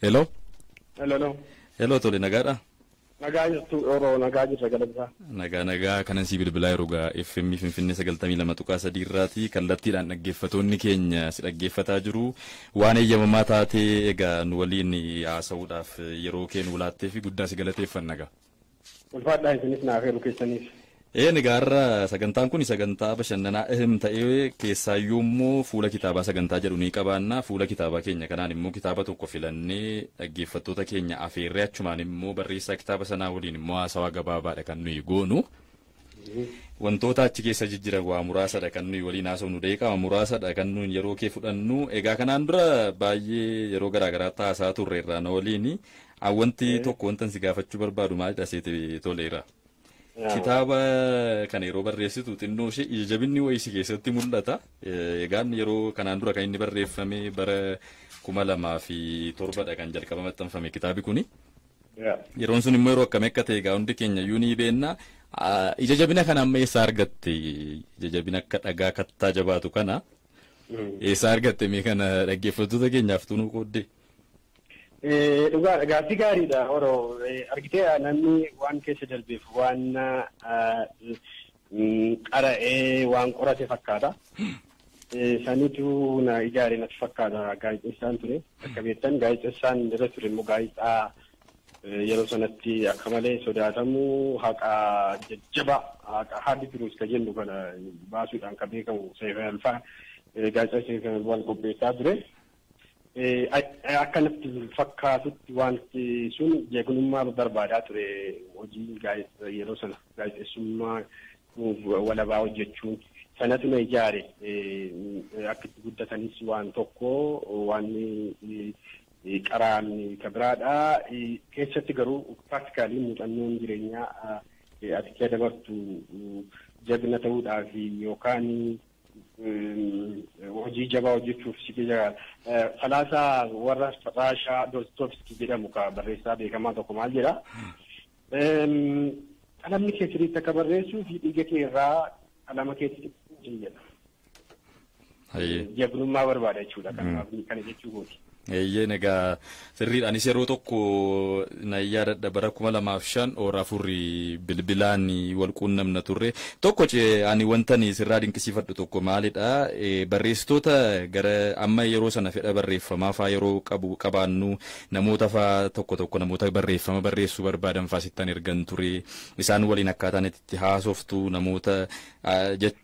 Hello. Hello. Hello tole nagaadha. Nagaa jirtu Oromoo nagaa jirra galabsaa. Nagaa kanan si bilbilaa yeroo FM Finfinnee 92.3 irraati kallattiidhaan dhaggeeffatoonni keenya si dhaggeeffataa jiru waan eeyyamamaa taatee egaa nu waliin haasa'uudhaaf yeroo kennu laattee fi guddaa si galateeffanna gaa. Ulfaadhaa isinis naaf heeruu keessaniif. Nagaarra sagantaan kun sagantaa bashannanaa ta'ee keessaayyuu immoo fuula kitaabaa sagantaa jedhu ni qabaanna fuula kitaabaa keenya kanaan immoo kitaaba tokko filannee dhaggeeffattoota keenya afeerree achumaan immoo barreessaa kitaaba sanaa waliin immoo haasawaa gabaabaadha kan nuyi goonu. Wantoota achi keessa jijjiiran waa muraasadha kan nuyi waliin haasofnu deeqama muraasadha kan nuyi yeroo kee fudhannu egaa kanaan dura baay'ee yeroo garaagaraa taasaa turreerra na waliin wanti tokko wantan si gaafachuu barbaadu maalidha seeti toleera. Kitaaba kan yeroo barreessitu xinnoo ishee ija jabinni wayii keessatti mul'ata. Egaan yeroo kanaan dura kan inni barreeffame bara 2007 kan jalqaba maxxanfame kitaabi kuni. Yeroon sun immoo yeroo akkamii akka ta'e egaa hundi keenya iyyuu ni beekna. Ija jabina kana amma eessaa argatte? Ija jabina akka dhagaa kattaa jabaatu kana eessaa argatte mee kana dhaggeeffattoota keenyaaf tunuu qooddee? Dhugaa gaaffii gaariidha Oromoo argitee namni waan keessa darbeef waan qara'ee waan qorate fakkaata. Sanitu na ijaaree natti fakkaata gaazexeessaan ture. Akka beektan gaazexeessaan irra ture immoo gaazexaa yeroo sanatti akka malee sodaatamu haqa jajjaba haqa haadhi turuus ka jennu kana baasuudhaan kan beekamu Seefan Alfaa gaazexaa Seefan Alfaa qopheessaa ture. Akkanatti fakkaatutti wanti sun jeeqummaa barbaadaa ture hojii yeroo sana gaazexeessummaa walabaa hojjechuun sanatu na ijaare akka itti guddatanis waan tokko waan qaraan ka biraadha keessatti garuu piraaktikaalii muuxannoon jireenyaa ati kee dabartu jabina ta'uudhaaf yookaan hojii jabaa hojjechuuf si jira falaasaa warra Raashaa Dostoevskii jedhamu ka barreessaa beekamaa tokko maal jedha qalamni kee sirriitti akka barreessuu fi dhiiga kee irraa qalama keetti jedha. Jagnummaa barbaada jechuudha kana jechuu gooti. Egaa sirriidhaanis yeroo tokko na yaadadha bara 2005 oora afurii bilbilaan wal quunnamna turre tokko ani wantani sirraa dinqisiifadhu tokko maalidha barreessitoota gara amma yeroo sana fedha barreeffamaa faa yeroo qabaannu namoota faa tokko namoota barreeffama barreessuu barbaadan faa sittan ergan ture isaan waliin akkaataan itti haasoftu namoota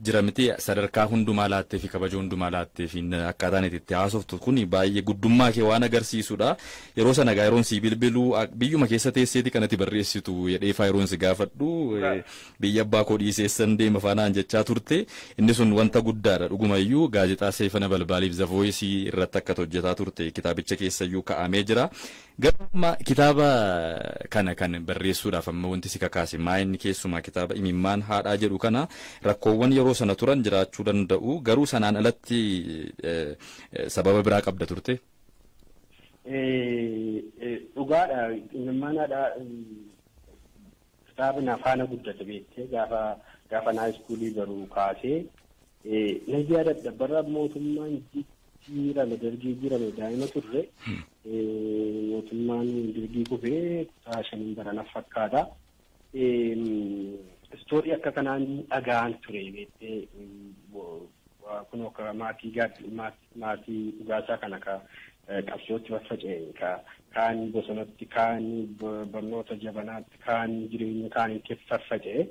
jira miti sadarkaa hundumaa laattee fi kabaja hundumaa laattee fi akkaataan itti haasoftu kun baay'ee guddummaa kee waan agarsiisudha yeroo sana yeroon si bilbiluu biyyuma keessa teesseeti kanatti barreessitu jedhee faa yeroon si gaafadhu biyya abbaa koo dhiiseessan deema faanaan jechaa turte inni sun wanta guddaadha dhugumayyuu gaazexaa Seefana Balbaaliif The Voice irratti akka hojjetaa turte kitaabicha keessayyuu kaa'amee jira garuma kitaaba kana kan barreessuudhaaf amma wanti si kakaase maayinni keessumaa kitaaba imimmaan haadhaa jedhu kana rakkoowwan yeroo sana turan jiraachuu danda'u garuu sanaan alatti sababa biraa qabda turte. Dhugaadha imimmaan haadhaa kitaaba na faana guddate beektee gaafa naa iskuulii baruu kaasee na yaadadha bara mootummaan jijjiirame dargii jirame daa'ima turre mootummaan dargii kufee kutaa shanii barana fakkaata. Istoorii akka kanaan dhagaan ture beektee kun akka maatii dhugaasaa kana ka qabsootti faffaca'e kaan bosonatti kaan barnoota jabanaatti kaan jireenya kaanitti faffaca'e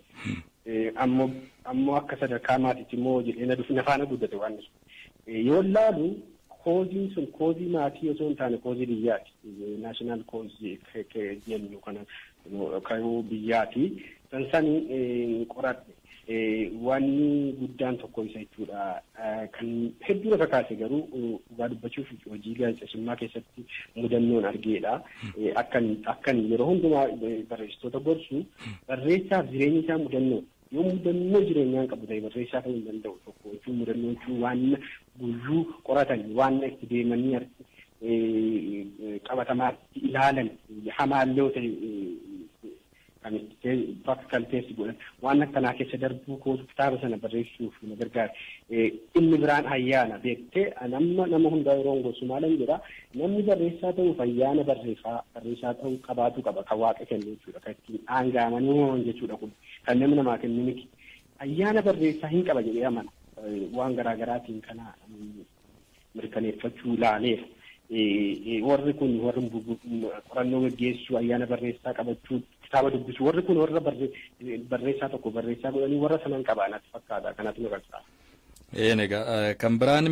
ammoo akka sadarkaa maatiitti immoo jedhee na faana guddate waan sun yoo laalu kooziin sun koozii maatii osoo hin taane koozii biyyaati naashinaal koozii jennu kana kayuu biyyaati sansanii qoradhe wanni guddaan tokko isa jechuudha kan hedduu lafa kaase garuu dhugaa dubbachuuf hojii gaazexeessummaa keessatti mudannoon argeedha akkan yeroo hundumaa barreessitoota gorsu barreessaaf jireenyi isaa mudannoo yoo mudannoo jireenyaan qabu ta'e barreessaa ta'uu hin danda'u tokko jechuun mudannoon jechuun waan guyyuu qoratan waan itti deemanii qabatamaatti ilaalan hamaallee ta'e kan bakka kalteessi godhan waan akkanaa keessa darbuu kootu kitaaba sana barreessuuf na gargaara. Inni biraan ayyaana beektee nama hundaa yeroo gosu maalan jedha namni barreessaa ta'uuf ayyaana barreessaa ta'uu qabaatu qaba kan waaqa kennu jechuudha kan ittiin aangaamanii jechuudha kun kan namni namaa kennu miti. Ayyaana barreessaa hin qaba jedhee amana waan garaagaraatiin kana mirkaneeffachuu ilaaleera. Warri kun warri qorannoo gaggeessuu ayyaana barreessaa qabachuu kitaaba dubbisuu warri kun warra barreessaa tokko barreessaa godhanii warra sanan qabaanatti fakkaata kanatu nu gargaara. Egaa kan biraan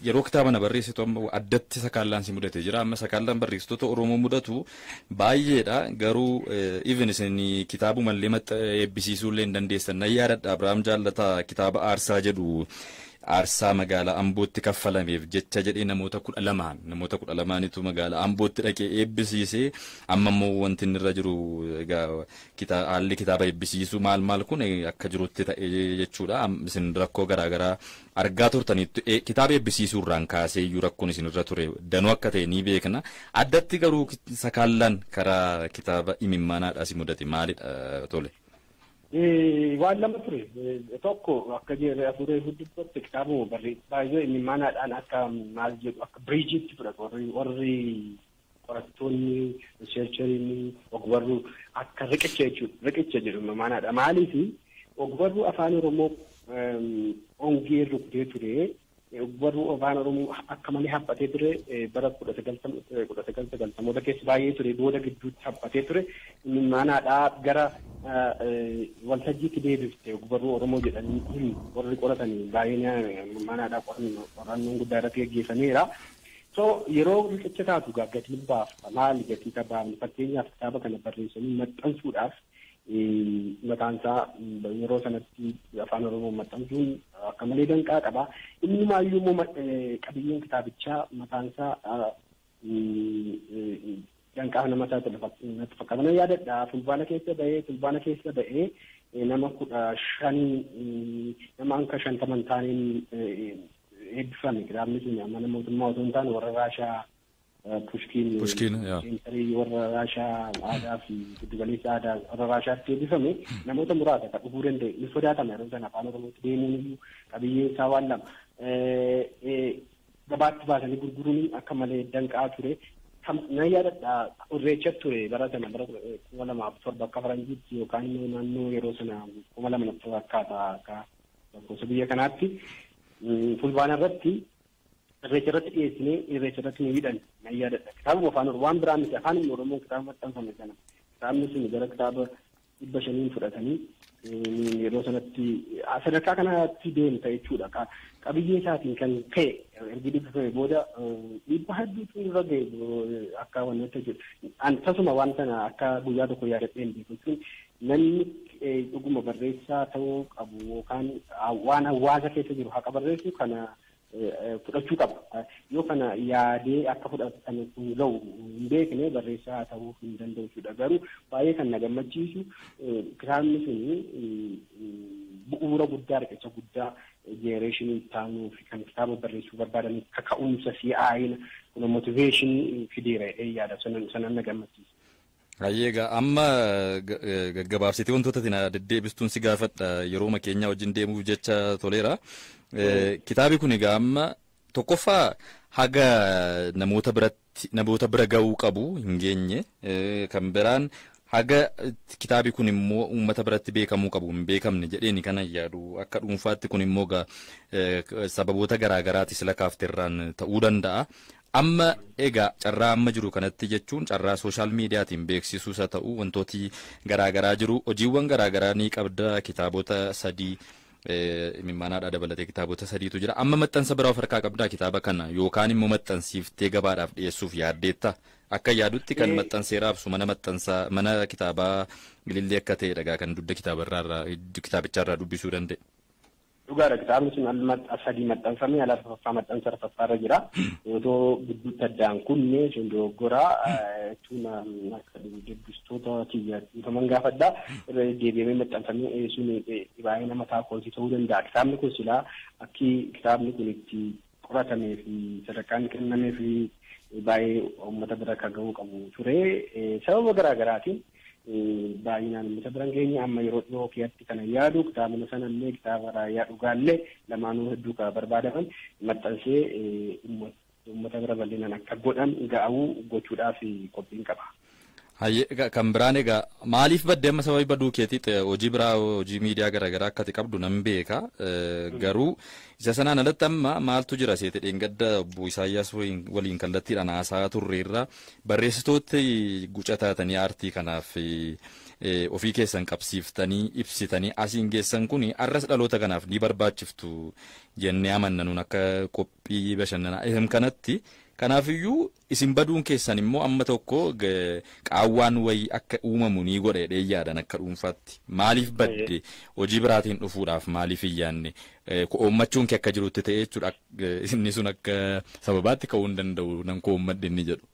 yeroo kitaaba na barreessitu addatti sakaallaan si mudate jira amma sakaallaan barreessitoota Oromoo mudatu baay'eedha garuu even isin kitaabumallee eebbisiisuullee hin dandeessan na yaadadha Abiraam Jaallataa kitaaba aarsaa jedhu aarsaa magaalaa Ambootti kaffalameef jecha jedhee namoota 12tu magaalaa Ambootti dhaqee eebbisiisee amma immoo wanti inni irra jiru haalli kitaaba eebbisiisuu maal kun akka jirutti ta'e jechuudha isin rakkoo garaagaraa argaa turtanitti kitaaba eebbisiisuurraan kaasee iyyuu rakkoon isin irra ture danuu akka ta'e ni beekna addatti garuu sakaallaan karaa kitaaba imimmaanaadhaa si mudate maalidha tole. Waan lama ture tokko akka jeeree afuuree dubbatti kitaabuma baay'ee imimmaanaadhaan akka maal jedhu akka biriijiitti fudhatu warri qorattoonni riseercheriin ogbarruu akka riqicha jechuudha riqicha jedhu imimmaanaadha maaliif ogbarruu afaan Oromoo ongee rukutee ture ogbarruu afaan Oromoo akka malee haphatee ture bara 1990 keessa baay'ee ture booda gidduutti haphatee ture imimmaanaadhaa gara waltajjiitti deebifte ogbarruu Oromoo jedhanii warri qoratanii baay'een manaadhaa qorannoon guddaa irratti gaggeeffameera. So yeroo riqicha taatu gatiin baafta maali gatii qabaafne fakkeenyaaf kitaaba kana barreessanii maxxansuudhaaf mataan isaa yeroo sanatti afaan Oromoo maxxansuun akka malee danqaa qaba. Inni maayyuu immoo qabiyyeen kitaabichaa mataan isaa danqaa nama taate natti fakkaatan yaadadha fulbaana keessa ba'ee nama 15 nama anka 50 taaneen eebbifame kitaabni sun mana mootummaa otoo hin taane warra Raashaa Pushkin warra Raashaa aadaa fi giddugaleessa aadaa warra Raashaatti eebbifame namoota muraasa kan dhufuu danda'e ni sodaatame yeroo sana afaan Oromootti deemuun iyyuu qabiyyeen isaa waan lama gabaatti baasanii gurguruun akka malee danqaa ture. Na yaadadha irreecha ture bara sana bara 2007 akka faranjiitti yookaan naannoo yeroo sana 2000 fakkaata akka lakkoofsa biyya kanaatti fulbaana irratti irreecha irratti dhiyeessinee irreecha irratti ni hidhan na yaadadha kitaaba afaan Oromoo waan biraa miti afaan Oromoo kitaaba maxxanfame sana kitaabni sun gara kitaaba 500 fudhatanii yeroo sanatti sadarkaa kanatti deemta jechuudha qabiyyee isaatiin kan ka'e ergi dubbifame booda dhiibbaa hedduutu irra ga'e akka wantoota jedhu tasuma waan sana akka guyyaa tokko yaadadhee hin beeku namni dhuguma barreessaa ta'uu qabu yookaan waan hawaasa keessa jiru haqa barreessu kana fudhachuu qaba yoo kana yaadee akka fudhatan kun ga'u hin beekne barreessaa ta'uu hin danda'u jechuudha garuu baay'ee kan na gammachiisu kitaabni sun bu'uura guddaa riqicha guddaa jenereeshinii taanuu fi kan kitaaba barreessuu barbaadaniif kaka'umsa si'aayina kun motiveeshinii fideera yaada sanan na gammachiisa. Egaa amma gaggabaabsitee wantoota tina deddeebistuun si gaafadha yeroo makeenyaa wajjin deemuuf jecha toleera. Kitaabi kun egaa amma tokkoffaa haga namoota bira ga'uu qabu hin geenye kan biraan haga kitaabi kun immoo uummata biratti beekamuu qabu hin beekamne jedheeni kana yaadu akka dhuunfaatti kun immoo sababoota garaagaraati sila kaafterraan ta'uu danda'a. Amma egaa carraa amma jiru kanatti jechuun carraa sooshaal miidiyaatiin beeksisuus haa ta'u wantooti garaagaraa jiru hojiiwwan garaagaraa ni qabda kitaabota 3 imimmaanaadhaa dabalatee kitaabota 3tu jira amma maxxansa biraa of harkaa qabdaa kitaaba kana yookaan immoo maxxansiiftee gabaadhaaf dhiyeessuuf yaaddeetta akka yaadutti kan maxxanseeraaf su mana kitaabaa Gilillee akka ta'e dhagaa kan dugda kitaabicharraa dubbisuu danda'e. Dhugaadha kitaabni sun sadii maxxanfamee alaafaa maxxansa arfaffaarra jira. Yoo gidduutti addaan kunne sun dogoggoraa jechuun akka dubbistoota kiyyaatiifaman gaafadhaa irra deebi'amee maxxanfamee sun baay'ee nama taakonsii ta'uu danda'a. Kitaabni kun silaa akki kitaabni kun itti qoratamee fi sadarkaan kennamee fi baay'ee uummata bira akka ga'uu qabu ture sababa garaagaraatiin baay'inaan uummata biraan geenye amma yeroo dhiyoo keessatti kana yaadu kitaabuma sanallee kitaaba raayyaa dhugaallee lamaanuu hedduu ka barbaadaman maxxansee uummata bira bal'inaan akka godhan ga'uu gochuudhaaf qophiin qaba. Kan biraan egaa maaliif baddee amma sababii baduu keetiitti hojii biraa hojii miidiyaa garaagaraa akkati qabdu nan beeka garuu isa sanaan alatti amma maaltu jira seete dheengadda obbo Isaayyaas waliin kallattiidhaan haasaa turreerra barreessitooti guca taatanii aartii kanaaf ofii keessan qabsiiftanii ibsitanii asiin geessan kun arras dhaloota kanaaf ni barbaachiftu jennee amannanuun akka qophii bashannanaa kanatti. Kanaafiyyuu isin baduun keessan immoo amma tokko qaawwaan wayii akka uumamu ni godhe dheeyyaadhaan akka dhuunfaatti maaliif badde hojii biraatiin dhufuudhaaf maaliif hin yaanne koommachuun kee akka jirutti ta'e jechuudha inni sun akka sababaatti ka'uu hin danda'u nan koommadhe inni jedhu.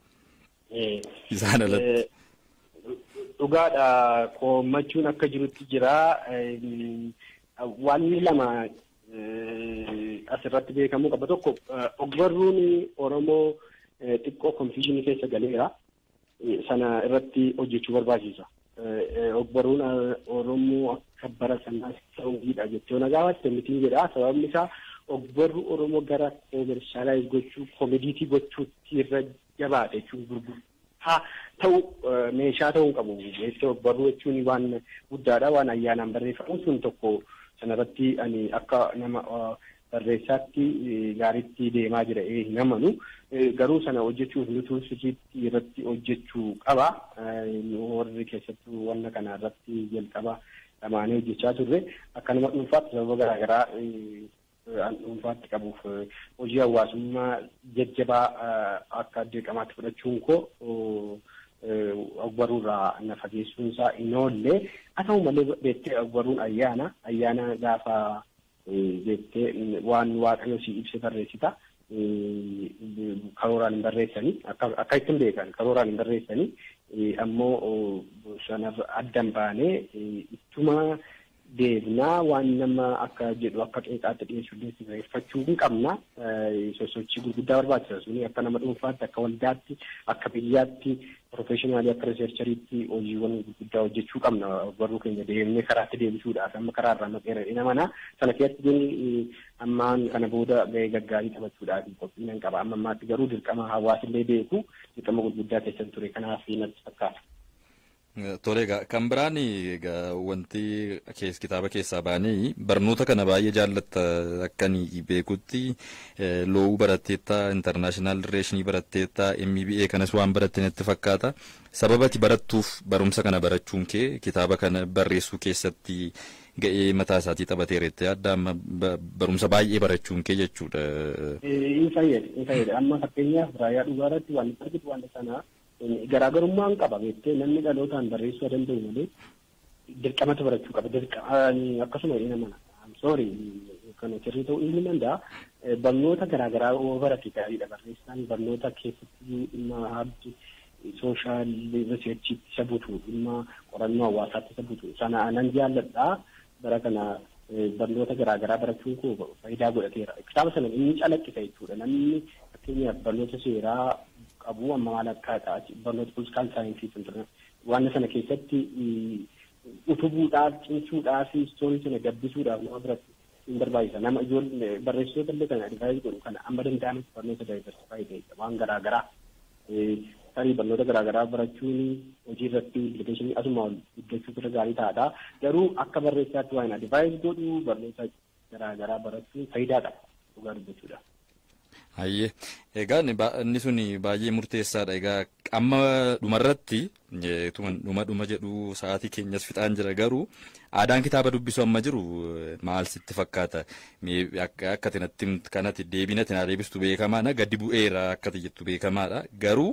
Isaan alatti. Dhugaadha koommachuun akka jirutti jira wanni lama. Asirratti beekamu qaba tokko ogbarruun Oromoo xiqqoo konfiishinii keessa galeera sana irratti hojjechuu barbaachisa. Ogbarruun Oromoo akka bara sanaas ta'uudha jechuun gaafatte mitiin jedha sababni isaa ogbarruu Oromoo gara koomershaalaayis gochuu koomediitii gochuutti irra jabaate jechuun gurgurtaa ta'u meeshaa ta'uu qabu jechuun ogbarruu jechuun waan guddaadha waan ayyaanaan barreeffamu sun tokko. Sanarratti ani akka nama barreessaatti gaariitti deemaa jira hin amanu garuu sana hojjechuuf nuti sirriitti irratti hojjechuu qaba warri keessattuu wanna kana irratti jalqaba lamaanii hojjechaa turre akka nama dhuunfaatti sababa garaagaraa dhuunfaatti qabuuf hojii hawaasummaa jajjabaa akka dirqamaatti fudhachuun koo ogbarruurraa na fageessuun isaa hin oolle haa ta'u malee beektee ogbarruun ayyaana gaafa beektee waan waaqayyo si ibse barreessita karooraan hin barreessanii akka ittiin beekan karooraan hin barreessanii ammoo sanarra addan baanee ittuma deebinaa waan nama akka jedhu akka qeeqaatti dhiyeessullee sirreeffachuu hin qabna sosochii gurguddaa barbaachisa suni akka nama dhuunfaatti akka waldaatti akka biyyaatti professionaalii akka riseerchariitti hojiiwwan gurguddaa hojjechuu qabna barruu keenya deemnee karaatti deebisuudhaaf amma karaa irraa maqeera dhinamana sana keessatti ammaan kana booda gahee gaggaarii taphachuudhaaf qophiin hin qaba amma ammaatti garuu dirqama hawaasillee beeku dirqama gurguddaa keessan ture kanaaf natti fakkaata. Tole kan biraan wanti kitaaba keessaa baanii barnoota kana baay'ee jaallatta akkanii beekutti loowuu baratteetta international relationii baratteetta MBA kanas waan baratte natti fakkaata sababati barattuuf barumsa kana barachuun kee kitaaba kana barreessuu keessatti ga'ee mataa isaatii taphateeretti adda amma barumsa baay'ee barachuun kee jechuudha. Hin fayyada amma fakkeenyaaf raayyaa dhugaa irratti waan argitu waan sanaa garaagarummaan qaba beektee namni dhalootaan barreessuu danda'u malee dirqamatu barachuu qaba akkasuma inni mana sorry kan sirrii ta'uu inni danda'a barnoota garaagaraa yoo barate gaariidha barreessaan barnoota keessatti dhimma habdi sooshaal riseerchiitti isa butu dhimma qorannoo hawaasaatti isa butu sana anan jaalladha bara kana barnoota garaagaraa barachuun koo faayidaa godhateera kitaaba sana inni calaqqisa jechuudha namni fakkeenyaaf barnoota seeraa qabu amma maal akka barnoota politikaal saayinsii waan sana keessatti utubuudhaaf cimsuudhaaf istoorii sana gabbisuudhaaf nama biratti hin barbaachisa nama ijoollee barreessitoota illee kana advaayiz godhu kana amma danda'anis barnoota daayiversifaayi ta'e waan garaagaraa tarii barnoota garaagaraa barachuun hojii irratti implikeeshinii asuma guddachuu irra gaarii ta'adha garuu akka barreessaatti waan advaayiz godhu barnoota garaagaraa barachuun faayidaa qaba dhugaa dubbachuudha. Hayyee egaa inni sun baay'ee murteessaadha egaa amma dhumarratti dhuma jedhu sa'aatii keenyas fixaan jira garuu aadaan kitaaba dubbisu amma jiru maal sitti fakkaata akka kanatti deebinatti na deebistu beekamaadha gadi bu'eera akkati jettu beekamaadha garuu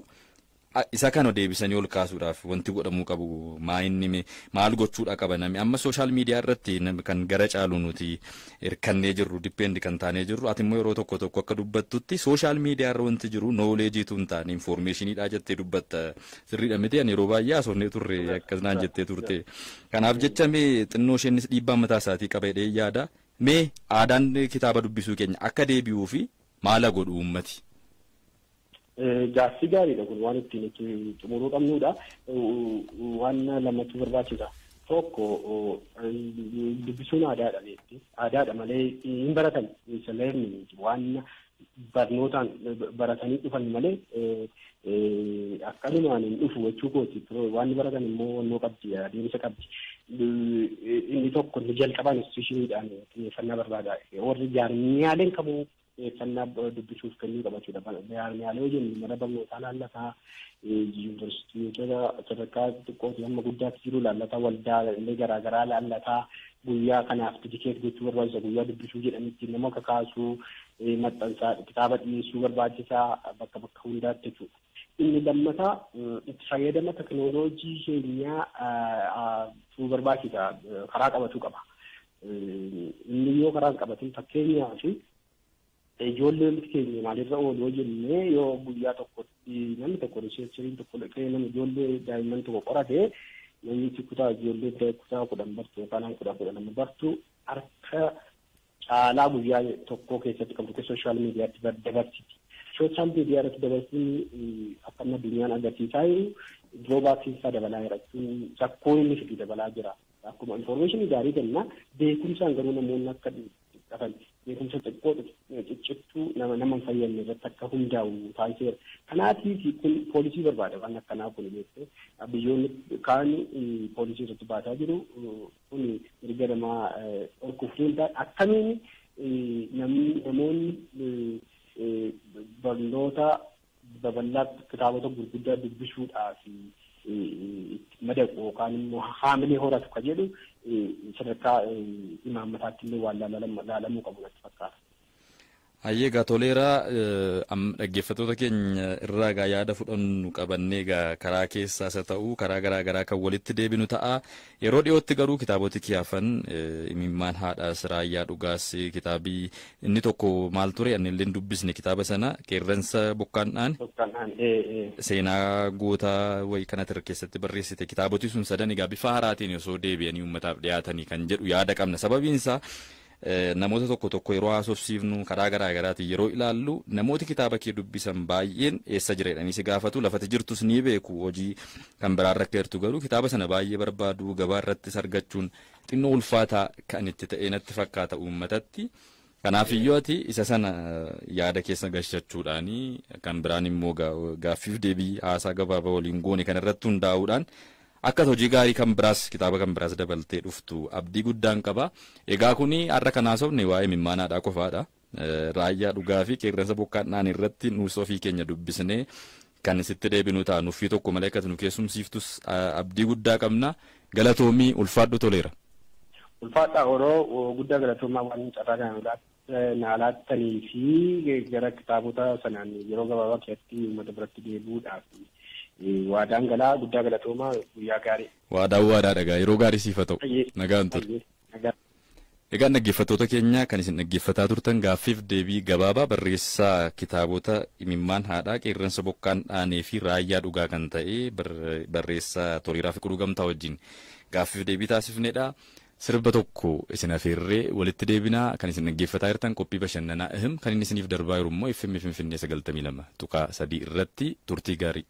isa kana deebisanii ol kaasuudhaaf wanti godhamuu qabu maal gochuudha qaba namni amma sooshaal miidiyaa irratti kan gara caalu nuti hirkannee jirru dippendi kan taanee jirru ati immoo yeroo tokko akka dubbattutti sooshaal miidiyaa irra wanti jiru nooleejiitu hin taane infoormeeshiniidha jettee dubbatta sirriidha miti ani yeroo baay'ee haasofnee turre akkasnaan jettee turte kanaaf jecha mee xinnoo isheenis dhiibbaa mataa isaatii qaba jedhee yaada mee aadaan kitaaba dubbisuu keenya akka deebi'uu fi maala godhu uummati. Gaaffii gaariidha kun waan ittiin xumuruu qabnudha. Waan lamatu barbaachisa. Tokko dubbisuun aadaadha beekti. Aadaadha malee hin baratan leerni waan barnootaan baratanii dhufan malee akkanumaan hin dhufu jechuu kooti. Waan baratan immoo wannoo qabdi adeemsa qabdi. Inni tokko inni jalqabaan institushiniidhaan xiyyeeffannaa barbaada. Warri jaarmiyaaleen kamuu xiyyeeffannaa dubbisuuf kennuu qabachuudha. Jaarmiyaalee hojjennu mana barnootaa laallataa yuunivarsiitiota sadarkaa xiqqootii hamma guddaatti jiru laallataa waldaalee garaagaraa laallataa guyyaa kanaaf tikeet gochuu barbaachisa guyyaa dubbisuu jedhanitti nama kakaasuu maxxansaa kitaaba dhiyeessuu barbaachisaa bakka hundaatti jechuudha. Inni lammataa itti fayyadama teknooloojii keenyaa barbaachisa karaa qabatuu qaba. Inni yoo karaa qabatin fakkeenyaaf ijoolleen keenya maalirra ooluu jennee yoo guyyaa tokkotti namni tokko riseercheriin tokko dhaqee nama ijoollee daa'imman tokko qorate namni kutaa ijoollee kutaa 10 bartu yookaan 10 bartu harka caalaa guyyaa tokko keessatti kan sooshaal miidiyaatti dabarsiti. Sooshaal miidiyaa irratti dabarsuun akka addunyaan agarsiisaa jiru diroobaatiinsaa dabalaa jirachuun rakkoon inni fidu dabalaa jira. Akkuma infoormeeshinii gaarii kennaa beekumsaan garuu namoonni akka qaban beekumsa xiqqoo ciccittuu nama fayyadne irratti akka hundaa'u taasiseera. Kanaatiif kun poolisii barbaada waan akkanaa kun beekte biyyoonni kaan poolisii irratti baasaa jiru kun mirga namaa dhorkuuf deemtaa akkamiin namoonni barnoota babal'aa kitaabota gurguddaa dubbisuudhaaf madaqu yookaan immoo haamilee horatu ka jedhu sadarkaa imaammataatti illee waan laalamuu qabu natti fakkaata. Hayyee gaa toleeraa dhaggeeffattoota keenya irraa gaa yaada fudhannu qabannee gaa karaa keessaas haa ta'u karaa garaa garaa kan walitti deebinu ta'a. Yeroo dhiyootti garuu kitaaboti kiyaafan imimmaan haadhaas raayyaa dhugaas kitaabii inni tokko maal ture ani illee dubbisne kitaaba sana qeerransa bokkaandhaan seenaa gootaa wayi kanatti keessatti barreessite kitaaboti sun sadan egaa bifa haaraatiin osoo deebi'anii uummataaf dhiyaatanii kan jedhu yaada qabna. Sababiinsaa namoota tokko yeroo haasofsiifnu karaa garaa garaatiin yeroo ilaallu namooti kitaaba kee dubbisan baay'een eessa jira jedhanii si gaafatu lafati jirtus ni beeku hojii kan biraan rakka jirtu garuu kitaaba sana baay'ee barbaadu gabaa irrattis argachuun xinnoo ulfaataa kan itti ta'e natti fakkaata uummatatti. Kanaaf iyyoo ati isa sana yaada keessa gashachuudhaanii kan biraan immoo gaaffiif deebii haasaa gabaabaa waliin goone kan irratti hundaa'uudhaan akka hojii gaarii kan biraas kitaaba kan biraas dabaltee dhuftu abdii guddaan qaba. Egaa kuni har'a kan haasofne waa'ee mimmaanaadhaa qofaadha. Raayyaa dhugaa fi qeerransa bokkaandhaan irratti nuus ofii keenya dubbisnee kan sitti deebinu ta'a nuffii tokko malee akka nu keessumsiiftus abdii guddaa qabna. Galatoomii ulfaadhu toleera. Ulfaadhaa yeroo guddaa galatoomaa waan carraa kana naalaattanii fi gara kitaabota sanaan yeroo gabaabaa keessatti uummata biratti deebi'uudhaaf waadaan galaa guddaa galatoomaa guyyaa gaarii. Waadaa dhagaa yeroo gaarii siifa ta'u nagaan ture. Egaa dhaggeeffattoota keenya kan isin dhaggeeffataa turtan gaaffiif deebii gabaabaa barreessaa kitaabota imimmaan haadhaa qeerransa bokkaandhaanii fi raayyaa dhugaa kan ta'e barreessaa Toleeraa Fiqiruu Gamtaa wajjin gaaffiif deebii taasifnedha. Sirba tokko isin afeerree walitti deebinaa kan isin dhaggeeffataa jirtan qophii bashannanaa kan inni isiniif darbaa jiru immoo FM Finfinnee 92.3 irratti turtii gaarii.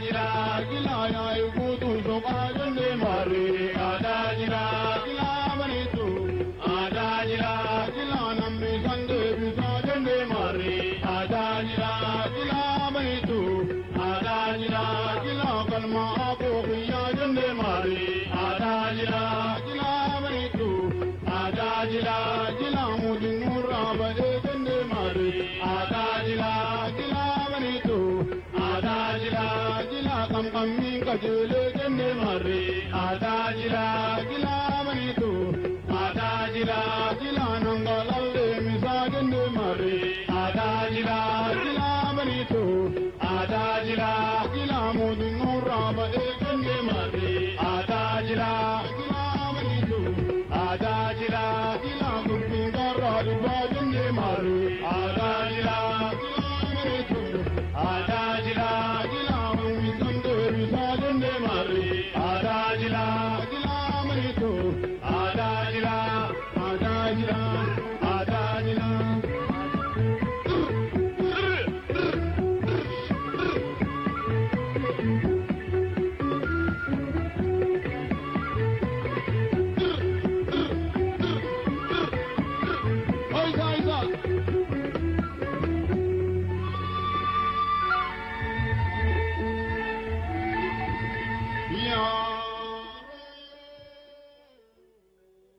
jira gila ya yubutu soba jende mare ada jira gila manitu ada jira gila nammi sande bisa jende mare ada jira gila manitu ada jira gila kalma apo khiya jende mare ada jira gila manitu ada jira gila mudinur abade jende mare ada jira gila manitu ada jira gila kam kam min ka jele jende mare ada jira gila